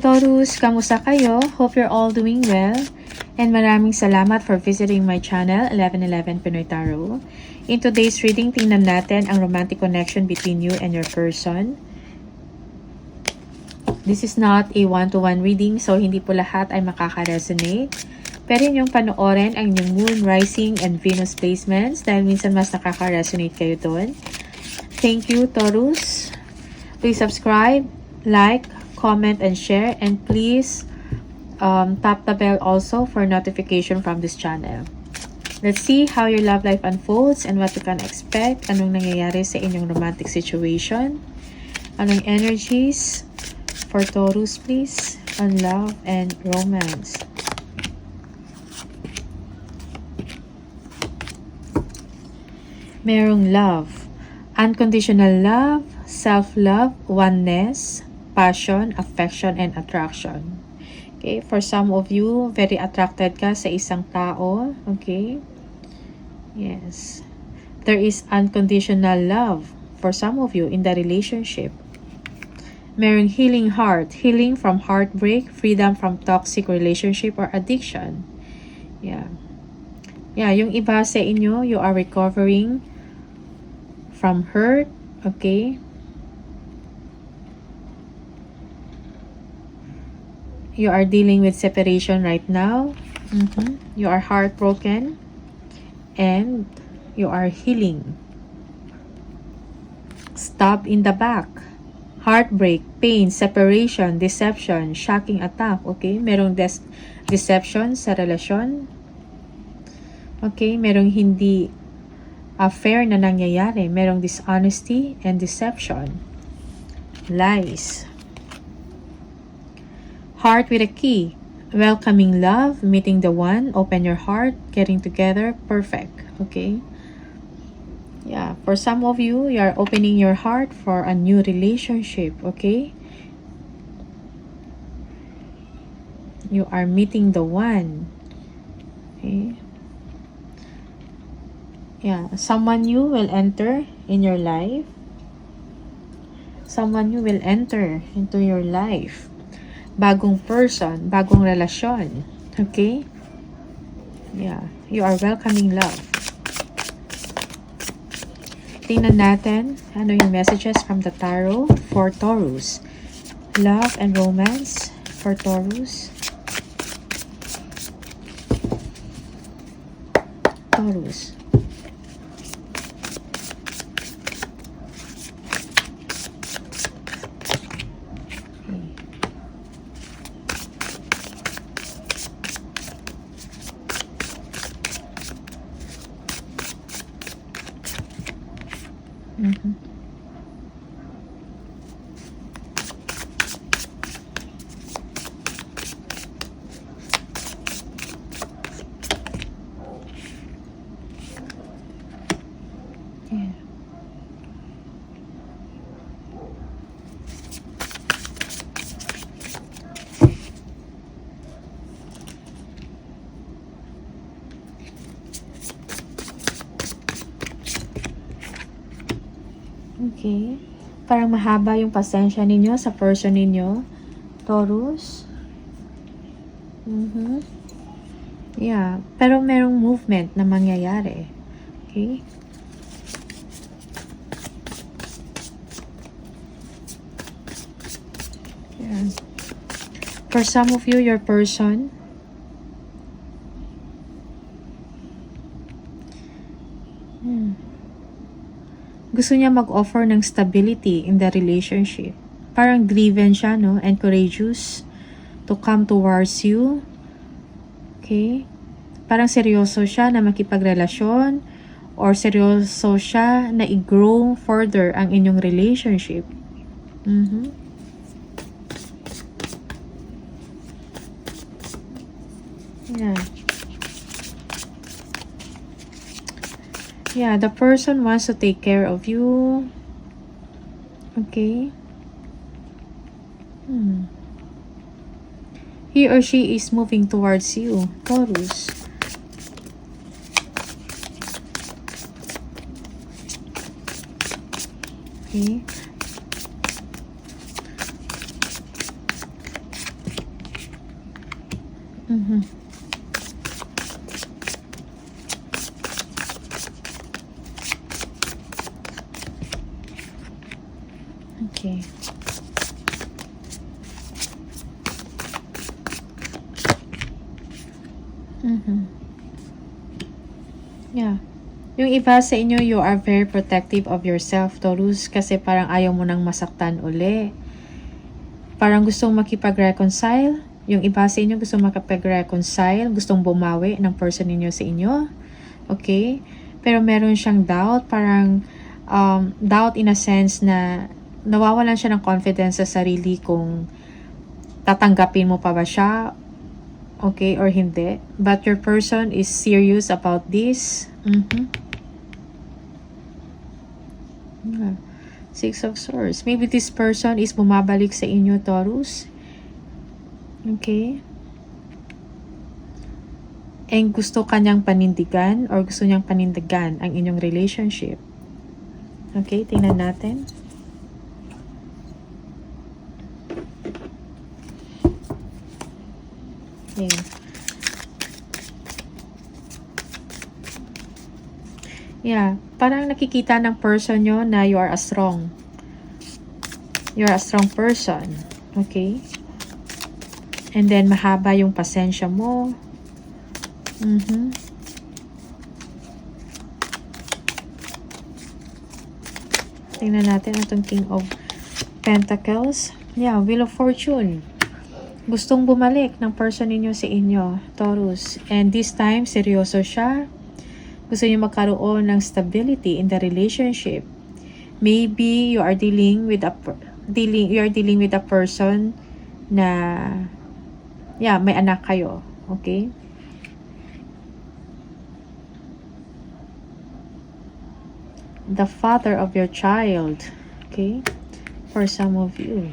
Taurus, kamusta kayo? Hope you're all doing well. And maraming salamat for visiting my channel, 1111 Pinoy Tarot. In today's reading, tingnan natin ang romantic connection between you and your person. This is not a one-to-one reading, so hindi po lahat ay makaka-resonate. Pero yung panoorin ang inyong Moon, Rising, and Venus placements dahil minsan mas nakaka-resonate kayo doon. Thank you, Taurus. Please subscribe, like, comment, and share. And please tap the bell also for notification from this channel. Let's see how your love life unfolds and what you can expect. Anong nangyayari sa inyong romantic situation? Anong energies for Taurus, please, on love and romance? Merong love, unconditional love, self-love, oneness, passion, affection, and attraction. Okay, for some of you, very attracted ka sa isang tao. Okay, yes, there is unconditional love for some of you in the relationship. Merong healing heart, healing from heartbreak, freedom from toxic relationship or addiction. Yeah, yung iba sa inyo, you are recovering from hurt. Okay, you are dealing with separation right now. You are heartbroken and you are healing. Stab in the back, heartbreak, pain, separation, deception, shocking attack. Okay, merong deception sa relasyon. Okay, merong hindi fair na nangyayari. Merong dishonesty and deception, lies. Heart with a key, welcoming love, meeting the one, open your heart, getting together, perfect. Okay, yeah, for some of you, you are opening your heart for a new relationship. Okay, you are meeting the one. Okay, yeah, someone new will enter in your life. Someone new will enter into your life. Bagong person, bagong relasyon. Okay? Yeah, you are welcoming love. Tingnan natin ano yung messages from the tarot for Taurus. Love and romance for Taurus. Taurus. Yeah. Okay. Parang mahaba yung pasensya ninyo sa person ninyo, Taurus. Yeah. Pero merong movement na mangyayari. Okay. Yeah. For some of you, your person gusto niya mag-offer ng stability in the relationship. Parang driven siya, no? And courageous to come towards you. Okay? Parang seryoso siya na makipagrelasyon or seryoso siya na i-grow further ang inyong relationship. Yeah. Yeah, the person wants to take care of you. Okay. He or she is moving towards you, Taurus. Okay. Okay. Yeah. Yung iba sa inyo, you are very protective of yourself, Taurus, kasi parang ayaw mo nang masaktan uli. Parang gustong makipag-reconcile. Yung iba sa inyo gustong makipag-reconcile, gustong bumawi ng person ninyo sa inyo. Okay? Pero meron siyang doubt, parang doubt in a sense na nawawalan siya ng confidence sa sarili kung tatanggapin mo pa ba siya, okay, or hindi. But your person is serious about this. Yeah. Six of Swords. Maybe this person is bumabalik sa inyo, Taurus. Okay. And gusto kanyang panindigan or gusto niyang panindigan ang inyong relationship. Okay, tingnan natin. Okay. Yeah, parang nakikita ng person nyo na you are a strong person. Okay? And then, mahaba yung pasensya mo. Tingnan natin itong King of Pentacles. Yeah, Wheel of Fortune. Gustong bumalik ng person ninyo sa inyo, Taurus. And this time, seryoso siya. Gusto niyo magkaroon ng stability in the relationship. Maybe you are dealing with a person na may anak kayo, okay? The father of your child, okay? For some of you.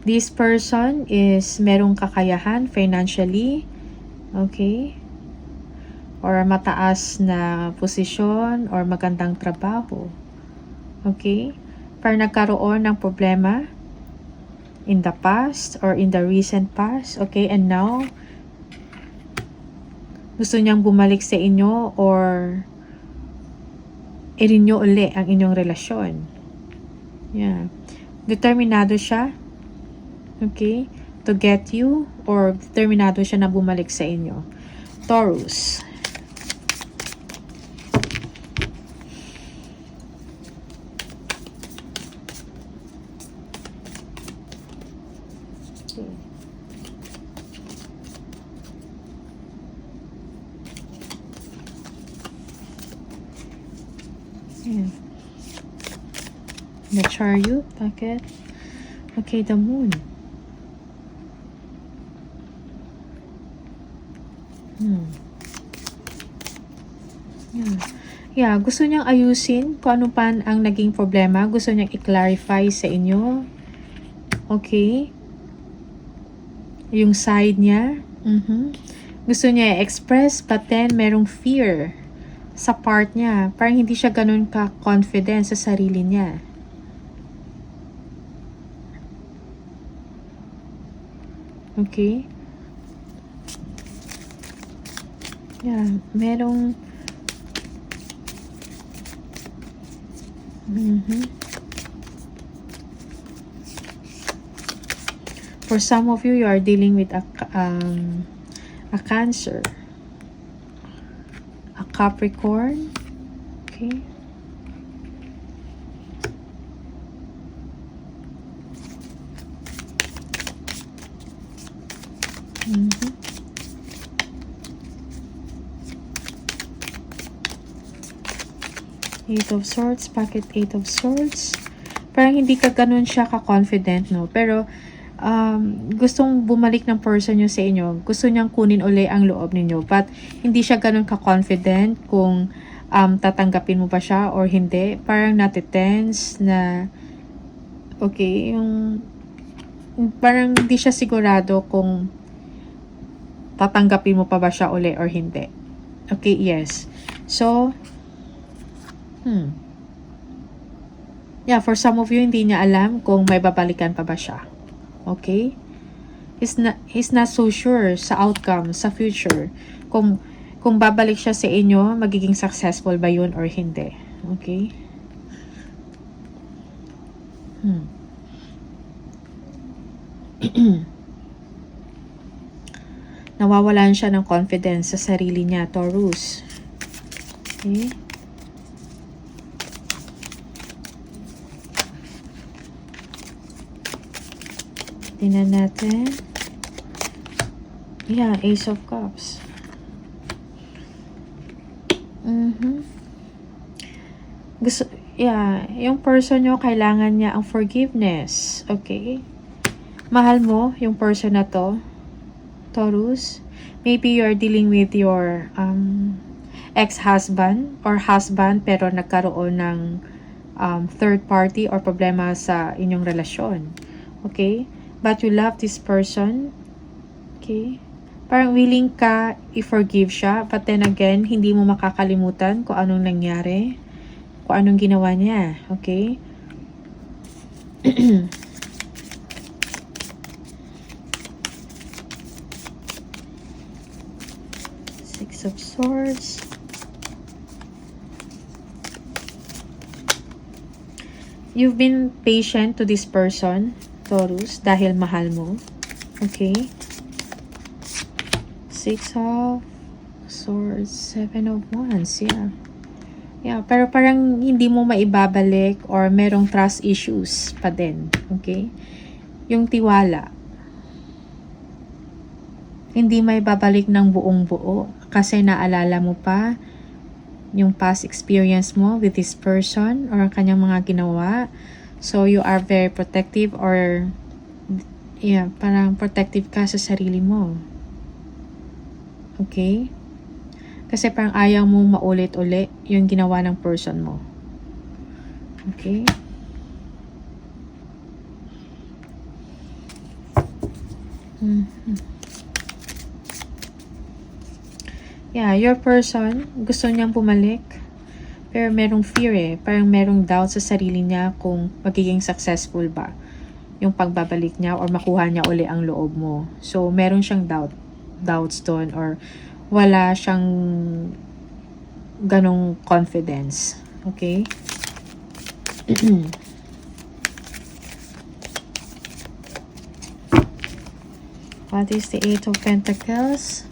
This person is merong kakayahan financially, okay? Or mataas na posisyon or magandang trabaho. Okay? Para nagkaroon ng problema in the past or in the recent past. Okay? And now, gusto niyang bumalik sa inyo or i-renew uli ang inyong relasyon. Yeah. Determinado siya. Okay? To get you or determinado siya na bumalik sa inyo. Taurus. Ayan. The Chariot, bakit? Okay, the Moon. Yeah, gusto niyang ayusin kung ano pa ang naging problema. Gusto niyang i-clarify sa inyo. Okay? Yung side niya. Gusto niya i-express, but then merong fear sa part niya. Parang hindi siya ganun ka-confident sa sarili niya. Okay? Yeah, merong for some of you, you are dealing with a Cancer, a Capricorn, okay? Eight of Swords, bakit Eight of Swords? Parang hindi ka ganun siya ka-confident, no? Pero, gustong bumalik ng person nyo sa inyo. Gusto niyang kunin uli ang loob ninyo. But, hindi siya ganun ka-confident kung tatanggapin mo ba siya or hindi. Parang natitense na, okay, yung parang hindi siya sigurado kung tatanggapin mo pa ba siya uli or hindi. Okay, yes. So, yeah, for some of you, hindi niya alam kung may babalikan pa ba siya. Okay? He's not so sure sa outcome, sa future. Kung babalik siya sa inyo, magiging successful ba yun or hindi. Okay? Nawawalan siya ng confidence sa sarili niya, Taurus. Okay? Tingnan natin. Yeah, Ace of Cups. Yung person nyo, kailangan niya ang forgiveness. Okay? Mahal mo yung person na to, Taurus. Maybe you're dealing with your ex-husband or husband pero nagkaroon ng third party or problema sa inyong relasyon. Okay? But you love this person. Okay? Parang willing ka i-forgive siya, but then again, hindi mo makakalimutan kung anong nangyari, kung anong ginawa niya. Okay? Six of Swords. You've been patient to this person, Taurus, dahil mahal mo. Okay? Six of Swords, Seven of Wands, yeah, pero parang hindi mo maibabalik or merong trust issues pa din, okay? Yung tiwala, hindi maibabalik ng buong buo kasi naalala mo pa yung past experience mo with this person or kanyang mga ginawa. So, you are very protective or, parang protective ka sa sarili mo. Okay? Kasi parang ayaw mo maulit-ulit yung ginawa ng person mo. Okay? Yeah, your person, gusto niyang bumalik. Pero merong fear Parang merong doubt sa sarili niya kung magiging successful ba yung pagbabalik niya or makuha niya uli ang loob mo. So, meron siyang doubts doon or wala siyang ganong confidence. Okay? What is the Eight of Pentacles?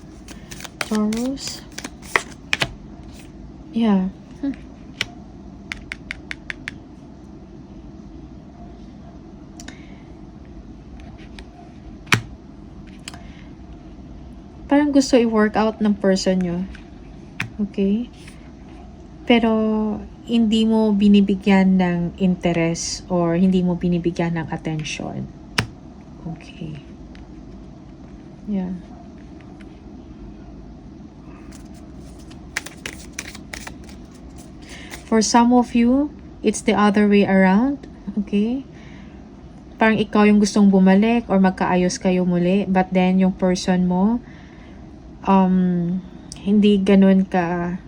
Taurus? Yeah. Parang gusto i-work out ng person nyo. Okay? Pero, hindi mo binibigyan ng interest or hindi mo binibigyan ng attention. Okay. Yeah. For some of you, it's the other way around. Okay? Parang ikaw yung gustong bumalik or magkaayos kayo muli, but then yung person mo, hindi ganun ka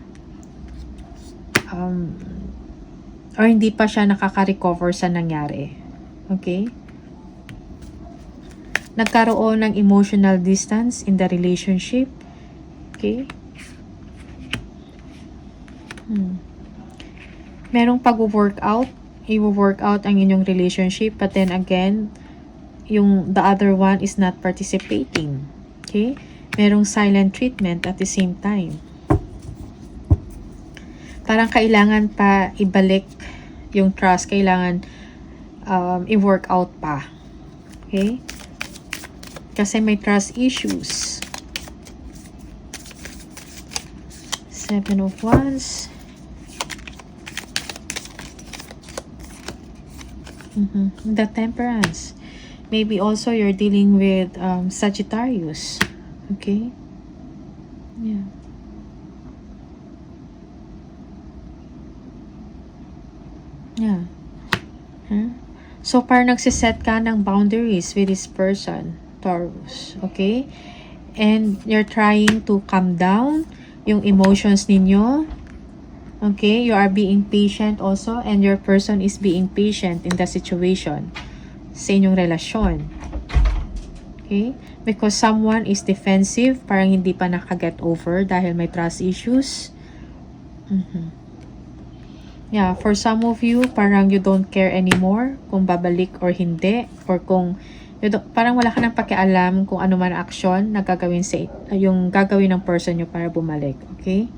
or hindi pa siya nakaka-recover sa nangyari. Okay? Nagkaroon ng emotional distance in the relationship. Okay? Merong pag-workout. I-workout ang inyong relationship, but then again, the other one is not participating. Okay? Merong silent treatment at the same time. Parang kailangan pa ibalik yung trust. Kailangan i-work out pa. Okay? Kasi may trust issues. Seven of Wands. The Temperance. Maybe also you're dealing with Sagittarius. Okay? Yeah. Yeah. So, parang nagsiset ka ng boundaries with this person, Taurus. Okay? And you're trying to calm down yung emotions ninyo. Okay? You are being patient also, and your person is being patient in the situation sa inyong relasyon. Okay? Because someone is defensive, parang hindi pa nakaget over dahil may trust issues. Yeah, for some of you, parang you don't care anymore kung babalik or hindi, or kung parang wala ka nang pakialam kung ano man action na gagawin yung gagawin ng person nyo para bumalik. Okay?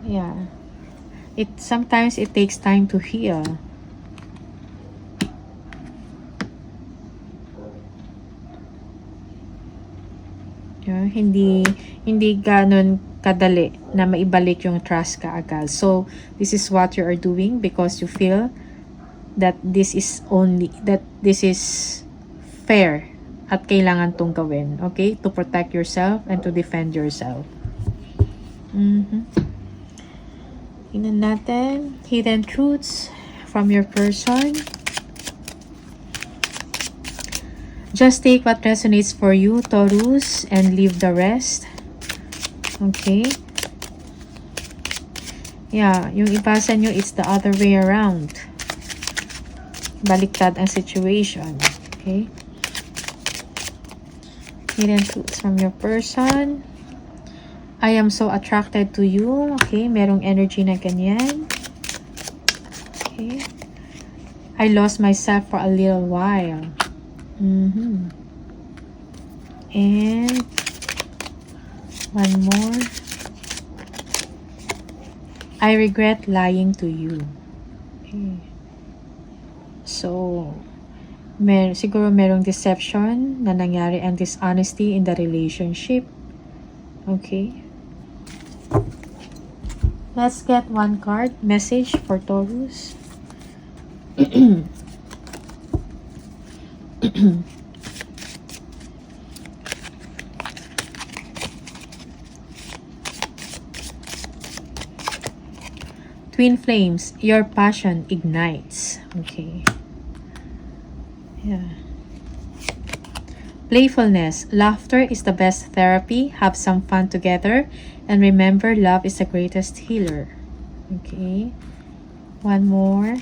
Yeah. Sometimes it takes time to heal. Yeah, hindi ganun kadali na maibalik yung trust ka agad. So, this is what you are doing because you feel that this is fair at kailangan tong gawin. Okay? To protect yourself and to defend yourself. Tingnan natin. Hidden truths from your person. Just take what resonates for you, Taurus, and leave the rest. Okay? Yeah, yung ibasa nyo, it's the other way around. Baliktad ang situation. Okay? Hidden truths from your person. I am so attracted to you. Okay, merong energy na ganyan. Okay. I lost myself for a little while. And one more. I regret lying to you. Okay. So, siguro merong deception na nangyari and dishonesty in the relationship. Okay. Let's get one card. Message for Taurus. Twin flames, your passion ignites. Okay. Yeah. Playfulness, laughter is the best therapy. Have some fun together. And remember, love is the greatest healer. Okay. One more.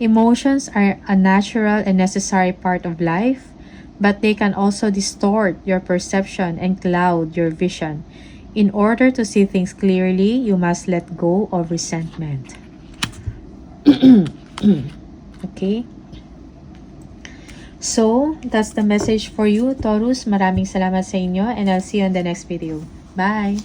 Emotions are a natural and necessary part of life, but they can also distort your perception and cloud your vision. In order to see things clearly, you must let go of resentment. Okay? So, that's the message for you, Taurus. Maraming salamat sa inyo and I'll see you in the next video. Bye!